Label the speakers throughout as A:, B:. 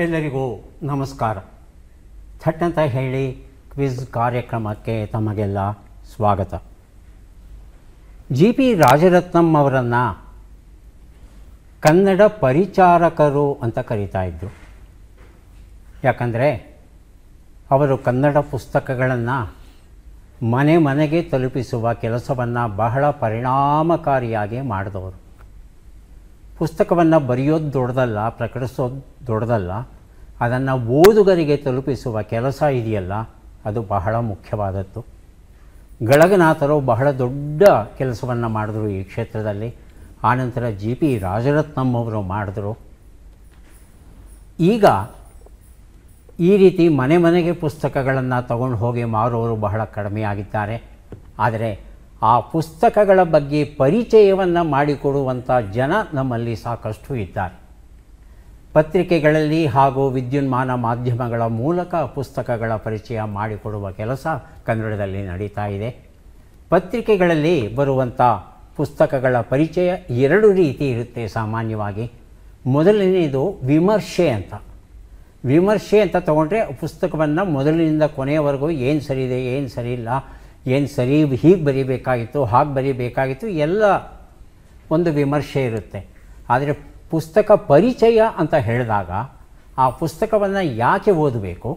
A: ಎಲ್ಲರಿಗೂ ನಮಸ್ಕಾರ. ಥಟ್ ಅಂತ ಹೇಳಿ ಕ್ವಿಜ್ ಕಾರ್ಯಕ್ರಮಕ್ಕೆ ತಮಗೆಲ್ಲ ಸ್ವಾಗತ. ಜಿ.ಪಿ. ರಾಜರತ್ನಂ ಅವರನ್ನು ಕನ್ನಡ ಪರಿಚಾರಕರು ಅಂತ ಕರೀತಾ ಇದ್ದರು. ಯಾಕಂದರೆ ಅವರು ಕನ್ನಡ ಪುಸ್ತಕಗಳನ್ನು ಮನೆ ಮನೆಗೆ ತಲುಪಿಸುವ ಕೆಲಸವನ್ನು ಬಹಳ ಪರಿಣಾಮಕಾರಿಯಾಗಿ ಮಾಡಿದವರು. ಪುಸ್ತಕವನ್ನು ಬರೆಯೋದು ದೊಡ್ಡದಲ್ಲ, ಪ್ರಕಟಿಸೋದು ದೊಡ್ಡದಲ್ಲ, ಅದನ್ನು ಓದುಗರಿಗೆ ತಲುಪಿಸುವ ಕೆಲಸ ಇದೆಯಲ್ಲ ಅದು ಬಹಳ ಮುಖ್ಯವಾದದ್ದು. ಗಳಗನಾಥರು ಬಹಳ ದೊಡ್ಡ ಕೆಲಸವನ್ನು ಮಾಡಿದ್ರು ಈ ಕ್ಷೇತ್ರದಲ್ಲಿ. ಆನಂತರ ಜಿ.ಪಿ. ರಾಜರತ್ನಂ ಅವರು ಮಾಡಿದ್ರು. ಈಗ ಈ ರೀತಿ ಮನೆ ಮನೆಗೆ ಪುಸ್ತಕಗಳನ್ನು ತಗೊಂಡು ಹೋಗಿ ಮಾರುವವರು ಬಹಳ ಕಡಿಮೆಯಾಗಿದ್ದಾರೆ. ಆದರೆ ಆ ಪುಸ್ತಕಗಳ ಬಗ್ಗೆ ಪರಿಚಯವನ್ನು ಮಾಡಿಕೊಡುವಂಥ ಜನ ನಮ್ಮಲ್ಲಿ ಸಾಕಷ್ಟು ಇದ್ದಾರೆ. ಪತ್ರಿಕೆಗಳಲ್ಲಿ ಹಾಗೂ ವಿದ್ಯುನ್ಮಾನ ಮಾಧ್ಯಮಗಳ ಮೂಲಕ ಪುಸ್ತಕಗಳ ಪರಿಚಯ ಮಾಡಿಕೊಡುವ ಕೆಲಸ ಕನ್ನಡದಲ್ಲಿ ನಡೀತಾ ಇದೆ. ಪತ್ರಿಕೆಗಳಲ್ಲಿ ಬರುವಂಥ ಪುಸ್ತಕಗಳ ಪರಿಚಯ ಎರಡು ರೀತಿ ಇರುತ್ತೆ ಸಾಮಾನ್ಯವಾಗಿ. ಮೊದಲನೇದು ವಿಮರ್ಶೆ ಅಂತ. ವಿಮರ್ಶೆ ಅಂತ ತಗೊಂಡ್ರೆ ಪುಸ್ತಕವನ್ನು ಮೊದಲಿನಿಂದ ಕೊನೆಯವರೆಗೂ ಏನು ಸರಿ ಇದೆ, ಏನು ಸರಿ ಇಲ್ಲ, ಏನು ಸರಿ, ಹೀಗೆ ಬರೀಬೇಕಾಗಿತ್ತು, ಹಾಗೆ ಬರೀಬೇಕಾಗಿತ್ತು, ಎಲ್ಲ ಒಂದು ವಿಮರ್ಶೆ ಇರುತ್ತೆ. ಆದರೆ ಪುಸ್ತಕ ಪರಿಚಯ ಅಂತ ಹೇಳಿದಾಗ ಆ ಪುಸ್ತಕವನ್ನು ಯಾಕೆ ಓದಬೇಕು,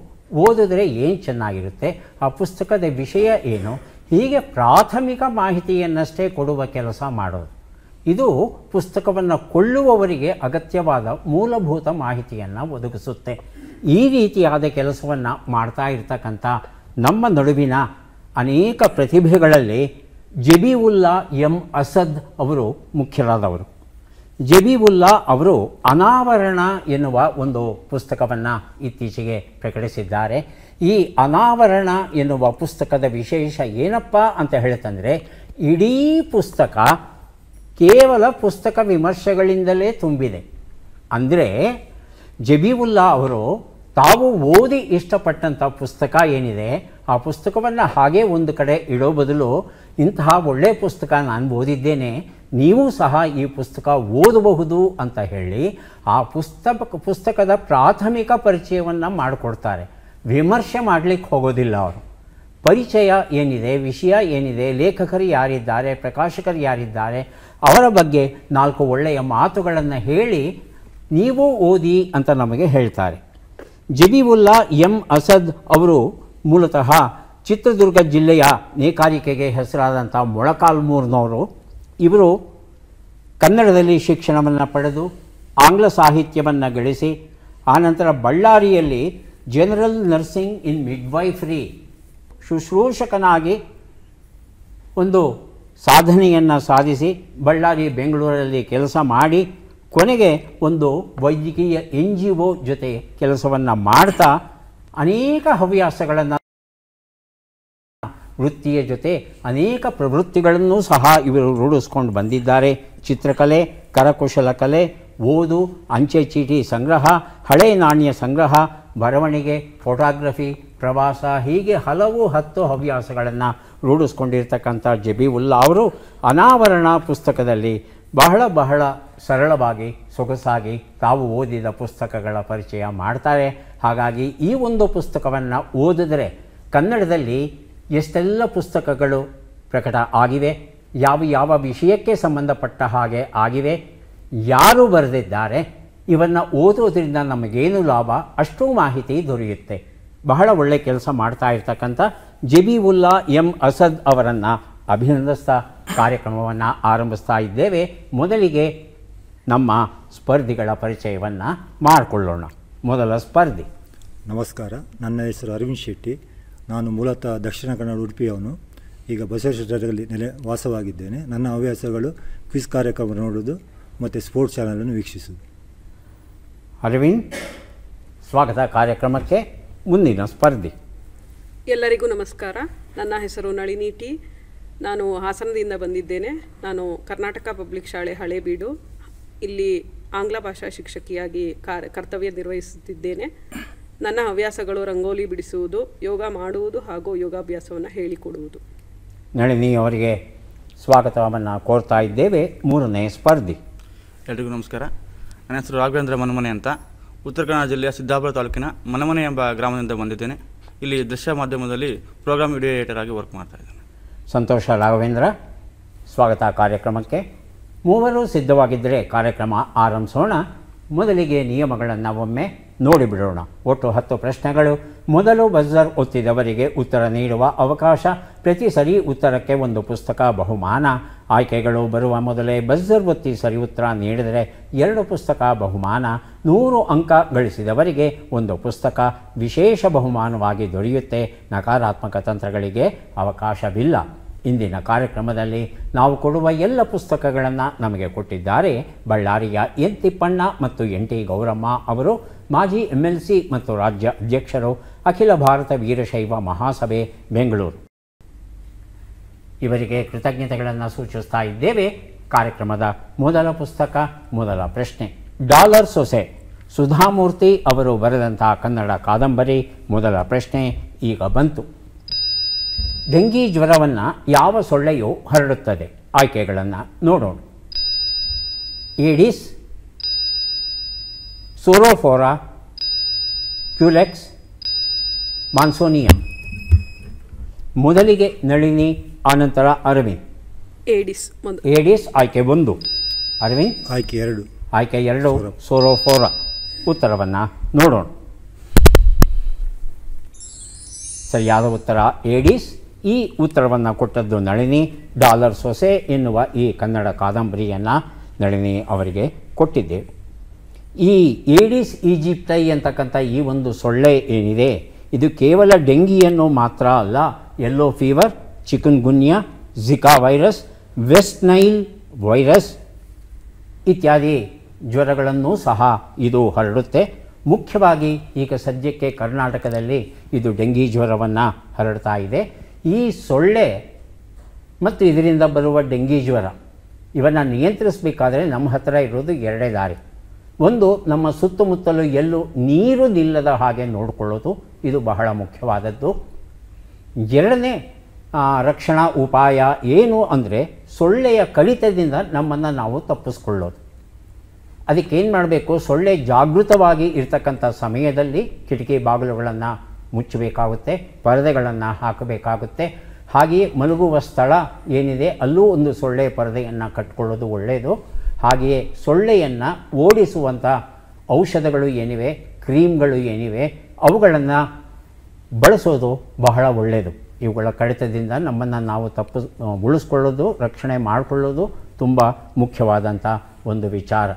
A: ಓದಿದ್ರೆ ಏನು ಚೆನ್ನಾಗಿರುತ್ತೆ, ಆ ಪುಸ್ತಕದ ವಿಷಯ ಏನು, ಹೀಗೆ ಪ್ರಾಥಮಿಕ ಮಾಹಿತಿಯನ್ನಷ್ಟೇ ಕೊಡುವ ಕೆಲಸ ಮಾಡೋದು. ಇದು ಪುಸ್ತಕವನ್ನು ಕೊಳ್ಳುವವರಿಗೆ ಅಗತ್ಯವಾದ ಮೂಲಭೂತ ಮಾಹಿತಿಯನ್ನು ಒದಗಿಸುತ್ತೆ. ಈ ರೀತಿಯಾದ ಕೆಲಸವನ್ನು ಮಾಡ್ತಾ ಇರ್ತಕ್ಕಂಥ ನಮ್ಮ ನಡುವಿನ ಅನೇಕ ಪ್ರತಿಭೆಗಳಲ್ಲಿ ಜಬೀವುಲ್ಲಾ ಎಂ ಅಸದ್ ಅವರು ಮುಖ್ಯರಾದವರು. ಜಬೀವುಲ್ಲಾ ಅವರು ಅನಾವರಣ ಎನ್ನುವ ಒಂದು ಪುಸ್ತಕವನ್ನು ಇತ್ತೀಚೆಗೆ ಪ್ರಕಟಿಸಿದ್ದಾರೆ. ಈ ಅನಾವರಣ ಎನ್ನುವ ಪುಸ್ತಕದ ವಿಶೇಷ ಏನಪ್ಪ ಅಂತ ಹೇಳ್ತಂದರೆ, ಇಡೀ ಪುಸ್ತಕ ಕೇವಲ ಪುಸ್ತಕ ವಿಮರ್ಶೆಗಳಿಂದಲೇ ತುಂಬಿದೆ. ಅಂದರೆ ಜಬೀವುಲ್ಲಾ ಅವರು ತಾವು ಓದಿ ಇಷ್ಟಪಟ್ಟಂಥ ಪುಸ್ತಕ ಏನಿದೆ ಆ ಪುಸ್ತಕವನ್ನು ಹಾಗೇ ಒಂದು ಕಡೆ ಇಡೋ ಬದಲು ಇಂತಹ ಒಳ್ಳೆಯ ಪುಸ್ತಕ ನಾನು ಓದಿದ್ದೇನೆ, ನೀವು ಸಹ ಈ ಪುಸ್ತಕ ಓದಬಹುದು ಅಂತ ಹೇಳಿ ಆ ಪುಸ್ತಕದ ಪ್ರಾಥಮಿಕ ಪರಿಚಯವನ್ನು ಮಾಡಿಕೊಡ್ತಾರೆ. ವಿಮರ್ಶೆ ಮಾಡಲಿಕ್ಕೆ ಹೋಗೋದಿಲ್ಲ ಅವರು. ಪರಿಚಯ ಏನಿದೆ, ವಿಷಯ ಏನಿದೆ, ಲೇಖಕರು ಯಾರಿದ್ದಾರೆ, ಪ್ರಕಾಶಕರು ಯಾರಿದ್ದಾರೆ, ಅವರ ಬಗ್ಗೆ ನಾಲ್ಕು ಒಳ್ಳೆಯ ಮಾತುಗಳನ್ನು ಹೇಳಿ ನೀವು ಓದಿ ಅಂತ ನಮಗೆ ಹೇಳ್ತಾರೆ. ಜಬೀವುಲ್ಲಾ ಎಂ ಅಸದ್ ಅವರು ಮೂಲತಃ ಚಿತ್ರದುರ್ಗ ಜಿಲ್ಲೆಯ ನೇಕಾರಿಕೆಗೆ ಹೆಸರಾದಂಥ ಮೊಳಕಾಲ್ಮೂರಿನವರು. ಇವರು ಕನ್ನಡದಲ್ಲಿ ಶಿಕ್ಷಣವನ್ನು ಪಡೆದು ಆಂಗ್ಲ ಸಾಹಿತ್ಯವನ್ನು ಗಳಿಸಿ ಆನಂತರ ಬಳ್ಳಾರಿಯಲ್ಲಿ ಜನರಲ್ ನರ್ಸಿಂಗ್ ಇನ್ ಮಿಡ್ವೈಫ್ರಿ ಶುಶ್ರೂಷಕನಾಗಿ ಒಂದು ಸಾಧನೆಯನ್ನು ಸಾಧಿಸಿ ಬಳ್ಳಾರಿ ಬೆಂಗಳೂರಲ್ಲಿ ಕೆಲಸ ಮಾಡಿ ಕೊನೆಗೆ ಒಂದು ವೈದ್ಯಕೀಯ NGO ಜೊತೆ ಕೆಲಸವನ್ನು ಮಾಡ್ತಾ ಅನೇಕ ಹವ್ಯಾಸಗಳನ್ನು, ವೃತ್ತಿಯ ಜೊತೆ ಅನೇಕ ಪ್ರವೃತ್ತಿಗಳನ್ನು ಸಹ ಇವರು ರೂಢಿಸ್ಕೊಂಡು ಬಂದಿದ್ದಾರೆ. ಚಿತ್ರಕಲೆ, ಕರಕುಶಲ ಕಲೆ, ಓದು, ಅಂಚೆ ಚೀಟಿ ಸಂಗ್ರಹ, ಹಳೆ ನಾಣ್ಯ ಸಂಗ್ರಹ, ಬರವಣಿಗೆ, ಫೋಟೋಗ್ರಫಿ, ಪ್ರವಾಸ, ಹೀಗೆ ಹಲವು 10 ಹವ್ಯಾಸಗಳನ್ನು ರೂಢಿಸ್ಕೊಂಡಿರ್ತಕ್ಕಂಥ ಜಬೀವುಲ್ಲಾ ಅವರು ಅನಾವರಣ ಪುಸ್ತಕದಲ್ಲಿ ಬಹಳ ಸರಳವಾಗಿ, ಸೊಗಸಾಗಿ ತಾವು ಓದಿದ ಪುಸ್ತಕಗಳ ಪರಿಚಯ ಮಾಡ್ತಾರೆ. ಹಾಗಾಗಿ ಈ ಒಂದು ಪುಸ್ತಕವನ್ನು ಓದಿದರೆ ಕನ್ನಡದಲ್ಲಿ ಎಷ್ಟೆಲ್ಲ ಪುಸ್ತಕಗಳು ಪ್ರಕಟ ಆಗಿವೆ, ಯಾವ ವಿಷಯಕ್ಕೆ ಸಂಬಂಧಪಟ್ಟ ಹಾಗೆ ಆಗಿವೆ, ಯಾರು ಬರೆದಿದ್ದಾರೆ, ಇವನ್ನು ಓದೋದ್ರಿಂದ ನಮಗೇನು ಲಾಭ, ಅಷ್ಟೂ ಮಾಹಿತಿ ದೊರೆಯುತ್ತೆ. ಬಹಳ ಒಳ್ಳೆಯ ಕೆಲಸ ಮಾಡ್ತಾ ಇರ್ತಕ್ಕಂಥ ಜಬೀವುಲ್ಲಾ ಎಂ ಅಸದ್ ಅವರನ್ನು ಅಭಿನಂದಿಸ್ತಾ ಕಾರ್ಯಕ್ರಮವನ್ನು ಆರಂಭಿಸ್ತಾ ಇದ್ದೇವೆ. ಮೊದಲಿಗೆ ನಮ್ಮ ಸ್ಪರ್ಧಿಗಳ ಪರಿಚಯವನ್ನು ಮಾಡಿಕೊಳ್ಳೋಣ. ಮೊದಲ ಸ್ಪರ್ಧಿ.
B: ನಮಸ್ಕಾರ, ನನ್ನ ಹೆಸರು ಅರವಿಂದ್ ಶೆಟ್ಟಿ. ನಾನು ಮೂಲತಃ ದಕ್ಷಿಣ ಕನ್ನಡ ಉಡುಪಿಯವನು. ಈಗ ಬಸವೇಶ್ವರದಲ್ಲಿ ವಾಸವಾಗಿದ್ದೇನೆ. ನನ್ನ ಹವ್ಯಾಸಗಳು ಕ್ವಿಜ್ ಕಾರ್ಯಕ್ರಮ ನೋಡೋದು ಮತ್ತು ಸ್ಪೋರ್ಟ್ಸ್ ಚಾನಲನ್ನು ವೀಕ್ಷಿಸುವುದು.
A: ಅರವಿಂದ್, ಸ್ವಾಗತ ಕಾರ್ಯಕ್ರಮಕ್ಕೆ. ಮುಂದಿನ ಸ್ಪರ್ಧಿ.
C: ಎಲ್ಲರಿಗೂ ನಮಸ್ಕಾರ. ನನ್ನ ಹೆಸರು ನಳಿನಿ ಟಿ. ನಾನು ಹಾಸನದಿಂದ ಬಂದಿದ್ದೇನೆ. ನಾನು ಕರ್ನಾಟಕ ಪಬ್ಲಿಕ್ ಶಾಲೆ ಹಳೇಬೀಡು ಇಲ್ಲಿ ಆಂಗ್ಲ ಭಾಷಾ ಶಿಕ್ಷಕಿಯಾಗಿ ಕರ್ತವ್ಯ ನಿರ್ವಹಿಸುತ್ತಿದ್ದೇನೆ. ನನ್ನ ಹವ್ಯಾಸಗಳು ರಂಗೋಲಿ ಬಿಡಿಸುವುದು, ಯೋಗ ಮಾಡುವುದು ಹಾಗೂ ಯೋಗಾಭ್ಯಾಸವನ್ನು ಹೇಳಿಕೊಡುವುದು.
A: ನಳಿನಿ ಅವರಿಗೆ ಸ್ವಾಗತವನ್ನು ಕೋರ್ತಾ ಇದ್ದೇವೆ. ಮೂರನೇ ಸ್ಪರ್ಧಿ.
D: ಎಲ್ರಿಗೂ ನಮಸ್ಕಾರ. ನನ್ನ ಹೆಸರು ರಾಘವೇಂದ್ರ ಮನ್ಮನೆ ಅಂತ. ಉತ್ತರ ಕನ್ನಡ ಜಿಲ್ಲೆಯ ಸಿದ್ದಾಪುರ ತಾಲೂಕಿನ ಮನಮನೆ ಎಂಬ ಗ್ರಾಮದಿಂದ ಬಂದಿದ್ದೇನೆ. ಇಲ್ಲಿ ದೃಶ್ಯ ಮಾಧ್ಯಮದಲ್ಲಿ ಪ್ರೋಗ್ರಾಮ್ ವಿಡಿಯೋ ಎಡಿಟರ್ ಆಗಿ ವರ್ಕ್ ಮಾಡ್ತಾ ಇದ್ದೇನೆ.
A: ಸಂತೋಷ ರಾಘವೇಂದ್ರ, ಸ್ವಾಗತ ಕಾರ್ಯಕ್ರಮಕ್ಕೆ. ಮೂವರು ಸಿದ್ಧವಾಗಿದ್ದರೆ ಕಾರ್ಯಕ್ರಮ ಆರಂಭಿಸೋಣ. ಮೊದಲಿಗೆ ನಿಯಮಗಳನ್ನು ಒಮ್ಮೆ ನೋಡಿಬಿಡೋಣ. ಒಟ್ಟು 10 ಪ್ರಶ್ನೆಗಳು. ಮೊದಲು ಬಜರ್ ಒತ್ತಿದವರಿಗೆ ಉತ್ತರ ನೀಡುವ ಅವಕಾಶ. ಪ್ರತಿ ಸರಿ ಉತ್ತರಕ್ಕೆ ಒಂದು ಪುಸ್ತಕ ಬಹುಮಾನ. ಆಯ್ಕೆಗಳು ಬರುವ ಮೊದಲೇ ಬಜರ್ ಒತ್ತಿ ಸರಿ ಉತ್ತರ ನೀಡಿದರೆ 2 ಪುಸ್ತಕ ಬಹುಮಾನ. 100 ಅಂಕ ಗಳಿಸಿದವರಿಗೆ ಒಂದು ಪುಸ್ತಕ ವಿಶೇಷ ಬಹುಮಾನವಾಗಿ ದೊರೆಯುತ್ತೆ. ನಕಾರಾತ್ಮಕ ತಂತ್ರಗಳಿಗೆ ಅವಕಾಶವಿಲ್ಲ. ಇಂದಿನ ಕಾರ್ಯಕ್ರಮದಲ್ಲಿ ನಾವು ಕೊಡುವ ಎಲ್ಲ ಪುಸ್ತಕಗಳನ್ನು ನಮಗೆ ಕೊಟ್ಟಿದ್ದಾರೆ ಬಳ್ಳಾರಿಯ ಎನ್ ತಿಪ್ಪಣ್ಣ ಮತ್ತು ಎನ್ ಟಿ ಗೌರಮ್ಮ ಅವರು, ಮಾಜಿ MLC ಮತ್ತು ರಾಜ್ಯ ಅಧ್ಯಕ್ಷರು, ಅಖಿಲ ಭಾರತ ವೀರಶೈವ ಮಹಾಸಭೆ, ಬೆಂಗಳೂರು. ಇವರಿಗೆ ಕೃತಜ್ಞತೆಗಳನ್ನು ಸೂಚಿಸ್ತಾ ಇದ್ದೇವೆ. ಕಾರ್ಯಕ್ರಮದ ಮೊದಲ ಪುಸ್ತಕ, ಮೊದಲ ಪ್ರಶ್ನೆ, ಡಾಲರ್ ಸೊಸೆ, ಸುಧಾಮೂರ್ತಿ ಅವರು ಬರೆದಂಥ ಕನ್ನಡ ಕಾದಂಬರಿ. ಮೊದಲ ಪ್ರಶ್ನೆ ಈಗ ಬಂತು. ಡೆಂಗಿ ಜ್ವರವನ್ನು ಯಾವ ಸೊಳ್ಳೆಯು ಹರಡುತ್ತದೆ? ಆಯ್ಕೆಗಳನ್ನು ನೋಡೋಣ. ಏಡಿಸ್, ಸೋರೋಫೋರಾ, ಕ್ಯುಲೆಕ್ಸ್, ಮಾನ್ಸೋನಿಯಂ. ಮೊದಲಿಗೆ ನಳಿನಿ, ಆನಂತರ ಅರವಿಂದ್. ಏಡಿಸ್ ಆಯ್ಕೆ 1. ಅರವಿಂದ್ ಆಯ್ಕೆ 2 ಸೋರೋಫೋರಾ. ಉತ್ತರವನ್ನು ನೋಡೋಣ. ಸರಿಯಾದ ಉತ್ತರ ಏಡಿಸ್. ಈ ಉತ್ತರವನ್ನು ಕೊಟ್ಟದ್ದು ನಳಿನಿ. ಡಾಲರ್ ಸೊಸೆ ಎನ್ನುವ ಈ ಕನ್ನಡ ಕಾದಂಬರಿಯನ್ನು ನಳಿನಿ ಅವರಿಗೆ ಕೊಟ್ಟಿದ್ದೇವೆ. ಈ ಏಡಿಸ್ ಈಜಿಪ್ಟೈ ಅಂತಕ್ಕಂಥ ಈ ಒಂದು ಸೊಳ್ಳೆ ಏನಿದೆ, ಇದು ಕೇವಲ ಡೆಂಗಿಯನ್ನು ಮಾತ್ರ ಅಲ್ಲ, yellow fever, chikungunya, Zika virus, West Nile virus ಇತ್ಯಾದಿ ಜ್ವರಗಳನ್ನು ಸಹ ಇದು ಹರಡುತ್ತೆ. ಮುಖ್ಯವಾಗಿ ಈಗ ಸದ್ಯಕ್ಕೆ ಕರ್ನಾಟಕದಲ್ಲಿ ಇದು ಡೆಂಗಿ ಜ್ವರವನ್ನು ಹರಡ್ತಾ ಇದೆ. ಈ ಸೊಳ್ಳೆ ಮತ್ತು ಇದರಿಂದ ಬರುವ ಡೆಂಗಿ ಜ್ವರ ಇವನ್ನು ನಿಯಂತ್ರಿಸಬೇಕಾದ್ರೆ ನಮ್ಮ ಹತ್ತಿರ ಇರೋದು 2 ದಾರಿ. ಒಂದು, ನಮ್ಮ ಸುತ್ತಮುತ್ತಲು ಎಲ್ಲೂ ನೀರು ನಿಲ್ಲದ ಹಾಗೆ ನೋಡಿಕೊಳ್ಳೋದು, ಇದು ಬಹಳ ಮುಖ್ಯವಾದದ್ದು. 2ನೇ ರಕ್ಷಣಾ ಉಪಾಯ ಏನು ಅಂದರೆ ಸೊಳ್ಳೆಯ ಕಡಿತದಿಂದ ನಮ್ಮನ್ನು ನಾವು ತಪ್ಪಿಸ್ಕೊಳ್ಳೋದು. ಅದಕ್ಕೇನು ಮಾಡಬೇಕು? ಸೊಳ್ಳೆ ಜಾಗೃತವಾಗಿ ಇರ್ತಕ್ಕಂಥ ಸಮಯದಲ್ಲಿ ಕಿಟಕಿ ಬಾಗಿಲುಗಳನ್ನು ಮುಚ್ಚಬೇಕಾಗುತ್ತೆ, ಪರದೆಗಳನ್ನು ಹಾಕಬೇಕಾಗುತ್ತೆ. ಹಾಗೆಯೇ ಮಲಗುವ ಸ್ಥಳ ಏನಿದೆ ಅಲ್ಲೂ ಒಂದು ಸೊಳ್ಳೆ ಪರದೆಯನ್ನು ಕಟ್ಕೊಳ್ಳೋದು ಒಳ್ಳೆಯದು. ಹಾಗೆಯೇ ಸೊಳ್ಳೆಯನ್ನು ಓಡಿಸುವಂಥ ಔಷಧಗಳು ಏನಿವೆ, ಕ್ರೀಮ್ಗಳು ಏನಿವೆ, ಅವುಗಳನ್ನು ಬಳಸೋದು ಬಹಳ ಒಳ್ಳೆಯದು. ಇವುಗಳ ಕಡಿತದಿಂದ ನಮ್ಮನ್ನು ನಾವು ಉಳಿಸ್ಕೊಳ್ಳೋದು, ರಕ್ಷಣೆ ಮಾಡಿಕೊಳ್ಳೋದು ತುಂಬ ಮುಖ್ಯವಾದಂಥ ಒಂದು ವಿಚಾರ.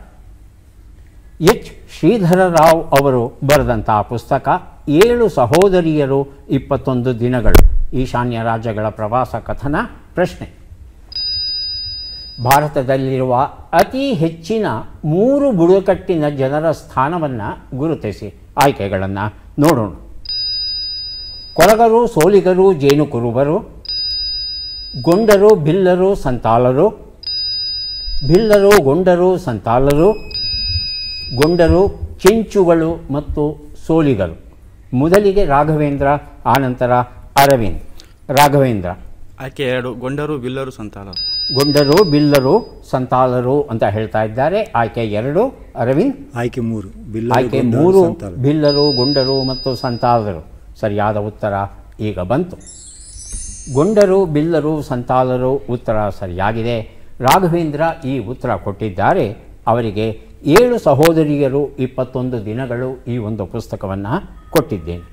A: ಎಚ್ ಶ್ರೀಧರ ರಾವ್ ಅವರು ಬರೆದಂಥ ಪುಸ್ತಕ 7 ಸಹೋದರಿಯರು 21 ದಿನಗಳು, ಈಶಾನ್ಯ ರಾಜ್ಯಗಳ ಪ್ರವಾಸ ಕಥನ. ಪ್ರಶ್ನೆ, ಭಾರತದಲ್ಲಿರುವ ಅತಿ ಹೆಚ್ಚಿನ 3 ಬುಡಕಟ್ಟಿನ ಜನರ ಸ್ಥಾನವನ್ನು ಗುರುತಿಸಿ. ಆಯ್ಕೆಗಳನ್ನು ನೋಡೋಣ. ಕೊರಗರು, ಸೋಲಿಗರು, ಜೇನು ಕುರುಬರು, ಗೊಂಡರು, ಬಿಲ್ಲರು, ಸಂತಾಲರು, ಬಿಲ್ಲರು, ಗೊಂಡರು, ಸಂತಾಲರು, ಗೊಂಡರು, ಚೆಂಚುಗಳು ಮತ್ತು ಸೋಲಿಗರು. ಮೊದಲಿಗೆ ರಾಘವೇಂದ್ರ, ಆನಂತರ ಅರವಿಂದ್. ರಾಘವೇಂದ್ರ
D: ಆಯ್ಕೆ 2 ಗೊಂಡರು, ಬಿಲ್ಲರು, ಸಂತಾಲರು.
A: ಗೊಂಡರು, ಬಿಲ್ಲರು, ಸಂತಾಲರು ಅಂತ ಹೇಳ್ತಾ ಇದ್ದಾರೆ. ಆಯ್ಕೆ 2 ಅರವಿಂದ್.
B: ಆಯ್ಕೆ 3
A: ಬಿಲ್ಲರು, ಗೊಂಡರು ಮತ್ತು ಸಂತಾಲರು. ಸರಿಯಾದ ಉತ್ತರ ಈಗ ಬಂತು. ಗೊಂಡರು, ಬಿಲ್ಲರು, ಸಂತಾಲರು ಉತ್ತರ ಸರಿಯಾಗಿದೆ. ರಾಘವೇಂದ್ರ ಈ ಉತ್ತರ ಕೊಟ್ಟಿದ್ದಾರೆ. ಅವರಿಗೆ 7 ಸಹೋದರಿಯರು 21 ದಿನಗಳು ಈ ಒಂದು ಪುಸ್ತಕವನ್ನು ಕೊಟ್ಟಿದ್ದೇನೆ.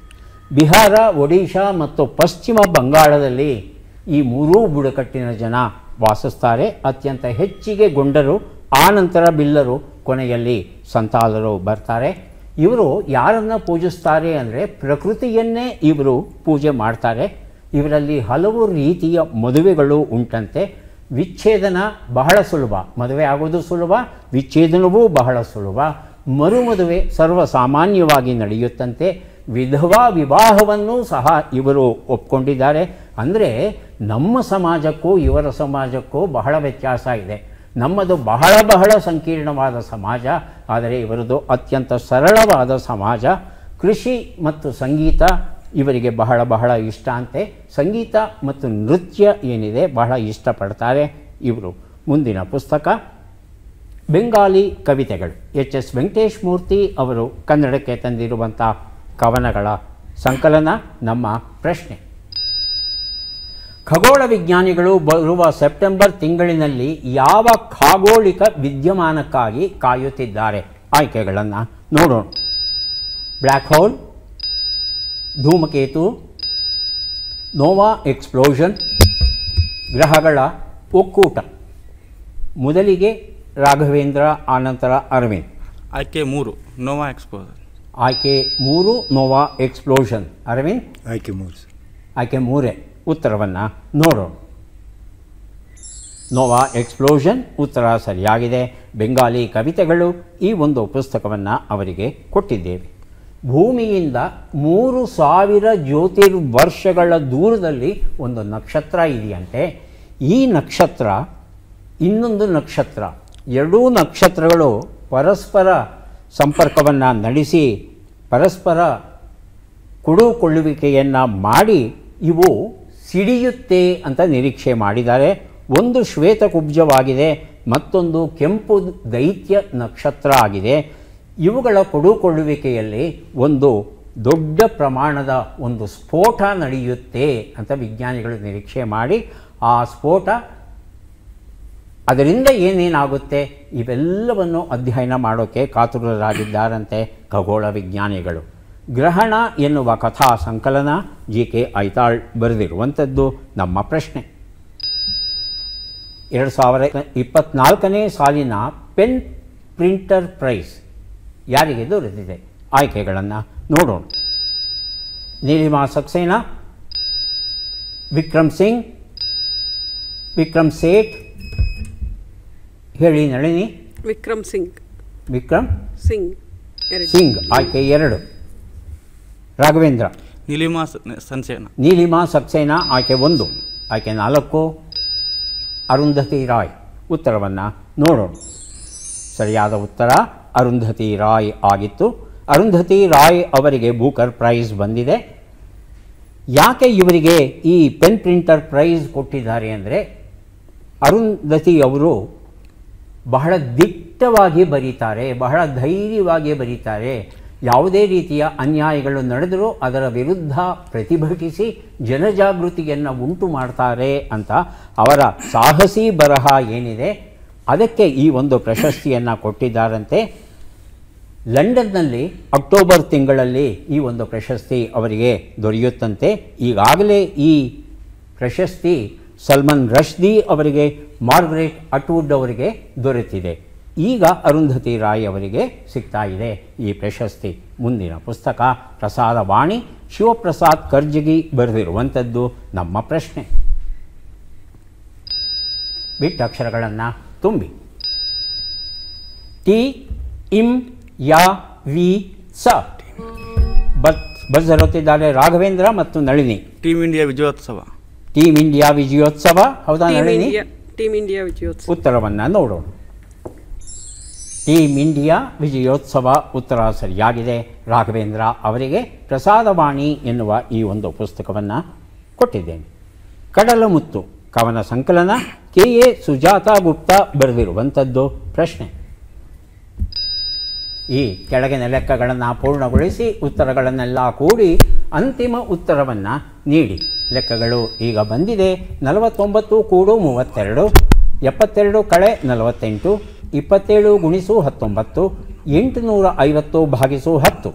A: ಬಿಹಾರ, ಒಡಿಶಾ ಮತ್ತು ಪಶ್ಚಿಮ ಬಂಗಾಳದಲ್ಲಿ ಈ 3 ಬುಡಕಟ್ಟಿನ ಜನ ವಾಸಿಸ್ತಾರೆ. ಅತ್ಯಂತ ಹೆಚ್ಚಿಗೆ ಗೊಂಡರು, ಆನಂತರ ಬಿಲ್ಲರು, ಕೊನೆಯಲ್ಲಿ ಸಂತಾಲರು ಬರ್ತಾರೆ. ಇವರು ಯಾರನ್ನು ಪೂಜಿಸ್ತಾರೆ ಅಂದರೆ ಪ್ರಕೃತಿಯನ್ನೇ ಇವರು ಪೂಜೆ ಮಾಡ್ತಾರೆ. ಇವರಲ್ಲಿ ಹಲವು ರೀತಿಯ ಮದುವೆಗಳು ಉಂಟಂತೆ. ವಿಚ್ಛೇದನ ಬಹಳ ಸುಲಭ, ಮದುವೆ ಆಗೋದು ಸುಲಭ, ವಿಚ್ಛೇದನವೂ ಬಹಳ ಸುಲಭ. ಮರುಮದುವೆ ಸರ್ವಸಾಮಾನ್ಯವಾಗಿ ನಡೆಯುತ್ತಂತೆ. ವಿಧವಾ ವಿವಾಹವನ್ನು ಸಹ ಇವರು ಒಪ್ಕೊಂಡಿದ್ದಾರೆ. ಅಂದರೆ ನಮ್ಮ ಸಮಾಜಕ್ಕೂ ಇವರ ಸಮಾಜಕ್ಕೂ ಬಹಳ ವ್ಯತ್ಯಾಸ ಇದೆ. ನಮ್ಮದು ಬಹಳ ಸಂಕೀರ್ಣವಾದ ಸಮಾಜ, ಆದರೆ ಇವರದು ಅತ್ಯಂತ ಸರಳವಾದ ಸಮಾಜ. ಕೃಷಿ ಮತ್ತು ಸಂಗೀತ ಇವರಿಗೆ ಬಹಳ ಇಷ್ಟ ಅಂತೆ. ಸಂಗೀತ ಮತ್ತು ನೃತ್ಯ ಏನಿದೆ ಬಹಳ ಇಷ್ಟಪಡ್ತಾರೆ ಇವರು. ಮುಂದಿನ ಪುಸ್ತಕ ಬೆಂಗಾಲಿ ಕವಿತೆಗಳು ಎಚ್ ಎಸ್ ವೆಂಕಟೇಶ್ ಮೂರ್ತಿ ಅವರು ಕನ್ನಡಕ್ಕೆ ತಂದಿರುವಂಥ ಕವನಗಳ ಸಂಕಲನ ನಮ್ಮ ಪ್ರಶ್ನೆ. ಖಗೋಳ ವಿಜ್ಞಾನಿಗಳು ಬರುವ ಸೆಪ್ಟೆಂಬರ್ ತಿಂಗಳಿನಲ್ಲಿ ಯಾವ ಖಗೋಳಿಕ ವಿದ್ಯಮಾನಕ್ಕಾಗಿ ಕಾಯುತ್ತಿದ್ದಾರೆ? ಆಯ್ಕೆಗಳನ್ನು ನೋಡೋಣ. ಬ್ಲ್ಯಾಕ್ ಹೋಲ್, ಧೂಮಕೇತು, ನೋವಾ ಎಕ್ಸ್ಪ್ಲೋಷನ್, ಗ್ರಹಗಳ ಒಕ್ಕೂಟ. ಮೊದಲಿಗೆ ರಾಘವೇಂದ್ರ, ಆನಂತರ ಅರವಿಂದ್.
D: ಆಯ್ಕೆ 3 ನೋವಾ ಎಕ್ಸ್ಪೋಸರ್.
A: ಆಯ್ಕೆ 3 ನೋವಾ ಎಕ್ಸ್ಪ್ಲೋಷನ್. ಅರವಿಂದ್?
B: ಆಯ್ಕೆ 3.
A: ಆಯ್ಕೆ 3. ಉತ್ತರವನ್ನು ನೋಡೋಣ. ನೋವಾ ಎಕ್ಸ್ಪ್ಲೋಷನ್ ಉತ್ತರ ಸರಿಯಾಗಿದೆ. ಬೆಂಗಾಲಿ ಕವಿತೆಗಳು ಈ ಒಂದು ಪುಸ್ತಕವನ್ನು ಅವರಿಗೆ ಕೊಟ್ಟಿದ್ದೇವೆ. ಭೂಮಿಯಿಂದ 3000 ಜ್ಯೋತಿರ್ವರ್ಷಗಳ ದೂರದಲ್ಲಿ ಒಂದು ನಕ್ಷತ್ರ ಇದೆಯಂತೆ. ಈ ನಕ್ಷತ್ರ ಇನ್ನೊಂದು ನಕ್ಷತ್ರ, ಎರಡೂ ನಕ್ಷತ್ರಗಳು ಪರಸ್ಪರ ಸಂಪರ್ಕವನ್ನು ನಡೆಸಿ ಪರಸ್ಪರ ಕುಡುಕೊಳ್ಳುವಿಕೆಯನ್ನು ಮಾಡಿ ಇವು ಸಿಡಿಯುತ್ತೆ ಅಂತ ನಿರೀಕ್ಷೆ ಮಾಡಿದ್ದಾರೆ. ಒಂದು ಶ್ವೇತಕುಬ್ಜವಾಗಿದೆ, ಮತ್ತೊಂದು ಕೆಂಪು ದೈತ್ಯ ನಕ್ಷತ್ರ ಆಗಿದೆ. ಇವುಗಳ ಕೊಡುಕೊಳ್ಳುವಿಕೆಯಲ್ಲಿ ಒಂದು ದೊಡ್ಡ ಪ್ರಮಾಣದ ಒಂದು ಸ್ಫೋಟ ನಡೆಯುತ್ತೆ ಅಂತ ವಿಜ್ಞಾನಿಗಳು ನಿರೀಕ್ಷೆ ಮಾಡಿ ಆ ಸ್ಫೋಟ ಅದರಿಂದ ಏನೇನಾಗುತ್ತೆ ಇವೆಲ್ಲವನ್ನು ಅಧ್ಯಯನ ಮಾಡೋಕ್ಕೆ ಕಾತುರರಾಗಿದ್ದಾರಂತೆ ಖಗೋಳ ವಿಜ್ಞಾನಿಗಳು. ಗ್ರಹಣ ಎನ್ನುವ ಕಥಾ ಸಂಕಲನ ಜಿ.ಕೆ. ಐತಾಳ್ ಬರೆದಿರುವಂಥದ್ದು ನಮ್ಮ ಪ್ರಶ್ನೆ. 2024ನೇ ಸಾಲಿನ ಪೆನ್ ಪ್ರಿಂಟರ್ ಪ್ರೈಸ್ ಯಾರಿಗೆ ದೊರೆತಿದೆ? ಆಯ್ಕೆಗಳನ್ನು ನೋಡೋಣ. ನೀಲಿಮಾ ಸಕ್ಸೇನಾ, ವಿಕ್ರಮ್ ಸಿಂಗ್, ವಿಕ್ರಮ್ ಸೇಠ್. ಹೇಳಿ ನಳಿನಿ.
C: ವಿಕ್ರಮ್ ಸಿಂಗ್.
A: ವಿಕ್ರಮ್
C: ಸಿಂಗ್.
A: ಸಿಂಗ್ ಆಯ್ಕೆ 2. ರಾಘವೇಂದ್ರ.
D: ನೀಲಿಮಾ ಸಕ್ಸೇನಾ.
A: ನೀಲಿಮಾ ಸಕ್ಸೇನಾ ಆಯ್ಕೆ 1. ಆಯ್ಕೆ 4 ಅರುಂಧತಿ ರಾಯ್. ಉತ್ತರವನ್ನು ನೋಡೋಣ. ಸರಿಯಾದ ಉತ್ತರ ಅರುಂಧತಿ ರಾಯ್ ಆಗಿತ್ತು. ಅರುಂಧತಿ ರಾಯ್ ಅವರಿಗೆ ಬೂಕರ್ ಪ್ರೈಸ್ ಬಂದಿದೆ. ಯಾಕೆ ಇವರಿಗೆ ಈ ಪೆನ್ ಪ್ರಿಂಟರ್ ಪ್ರೈಸ್ ಕೊಟ್ಟಿದ್ದಾರೆ ಅಂದರೆ ಅರುಂಧತಿ ಅವರು ಬಹಳ ದಿಟ್ಟವಾಗಿ ಬರೀತಾರೆ, ಬಹಳ ಧೈರ್ಯವಾಗಿ ಬರೀತಾರೆ. ಯಾವುದೇ ರೀತಿಯ ಅನ್ಯಾಯಗಳು ನಡೆದರೂ ಅದರ ವಿರುದ್ಧ ಪ್ರತಿಭಟಿಸಿ ಜನಜಾಗೃತಿಯನ್ನು ಉಂಟು ಮಾಡ್ತಾರೆ ಅಂತ ಅವರ ಸಾಹಸಿ ಬರಹ ಏನಿದೆ ಅದಕ್ಕೆ ಈ ಒಂದು ಪ್ರಶಸ್ತಿಯನ್ನು ಕೊಟ್ಟಿದ್ದಾರಂತೆ. ಲಂಡನ್ನಲ್ಲಿ ಅಕ್ಟೋಬರ್ ತಿಂಗಳಲ್ಲಿ ಈ ಒಂದು ಪ್ರಶಸ್ತಿ ಅವರಿಗೆ ದೊರೆಯುತ್ತಂತೆ. ಈಗಾಗಲೇ ಈ ಪ್ರಶಸ್ತಿ ಸಲ್ಮಾನ್ ರಶ್ದಿ ಅವರಿಗೆ, ಮಾರ್ಗರೆಟ್ ಅಟ್ವುಡ್ ಅವರಿಗೆ ದೊರೆತಿದೆ. ಈಗ ಅರುಂಧತಿ ರಾಯ್ ಅವರಿಗೆ ಸಿಗ್ತಾ ಇದೆ ಈ ಪ್ರಶಸ್ತಿ. ಮುಂದಿನ ಪುಸ್ತಕ ಪ್ರಸಾದವಾಣಿ, ಶಿವಪ್ರಸಾದ್ ಕರ್ಜಗಿ ಬರೆದಿರುವಂಥದ್ದು ನಮ್ಮ ಪ್ರಶ್ನೆ. ಬಿಟ್ಟ ಅಕ್ಷರಗಳನ್ನು ತುಂಬಿ. ಟಿ, ಇಂ, ಯಾ, ವಿ, ಸ. ಬರೆದಿರುತ್ತಿದ್ದಾರೆ ರಾಘವೇಂದ್ರ ಮತ್ತು ನಳಿನಿ.
D: ಟೀಮ್ ಇಂಡಿಯಾ ವಿಜಯೋತ್ಸವ.
A: ಟೀಮ್ ಇಂಡಿಯಾ ವಿಜಯೋತ್ಸವ ಹೌದಾ ನಳಿನಿ?
C: ಟೀಮ್ ಇಂಡಿಯಾ ವಿಜಯೋತ್ಸವ.
A: ಉತ್ತರವನ್ನು ನೋಡೋಣ. ಟೀಮ್ ಇಂಡಿಯಾ ವಿಜಯೋತ್ಸವ ಉತ್ತರ ಸರಿಯಾಗಿದೆ. ರಾಘವೇಂದ್ರ ಅವರಿಗೆ ಪ್ರಸಾದವಾಣಿ ಎನ್ನುವ ಈ ಒಂದು ಪುಸ್ತಕವನ್ನು ಕೊಟ್ಟಿದ್ದೇನೆ. ಕಡಲಮುತ್ತು ಕವನ ಸಂಕಲನ ಕೆ.ಎ. ಸುಜಾತಾ ಗುಪ್ತಾ ಬರೆದಿರುವಂಥದ್ದು ಪ್ರಶ್ನೆ. ಈ ಕೆಳಗಿನ ಲೆಕ್ಕಗಳನ್ನು ಪೂರ್ಣಗೊಳಿಸಿ ಉತ್ತರಗಳನ್ನೆಲ್ಲ ಕೂಡಿ ಅಂತಿಮ ಉತ್ತರವನ್ನು ನೀಡಿ. ಲೆಕ್ಕಗಳು ಈಗ ಬಂದಿದೆ. 49 ಕೂಡು 32, 72 ಕಳೆ 48, 27 ಗುಣಿಸು 19, 850 ಭಾಗಿಸು 10.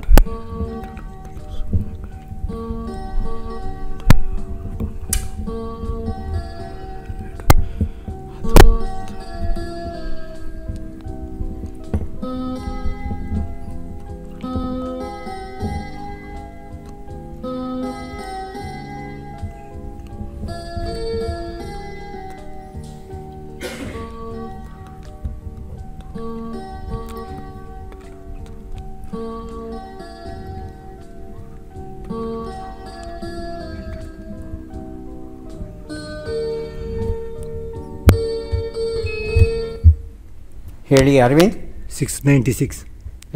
A: ಹೇಳಿ ಅರವಿಂದ್.
B: 696.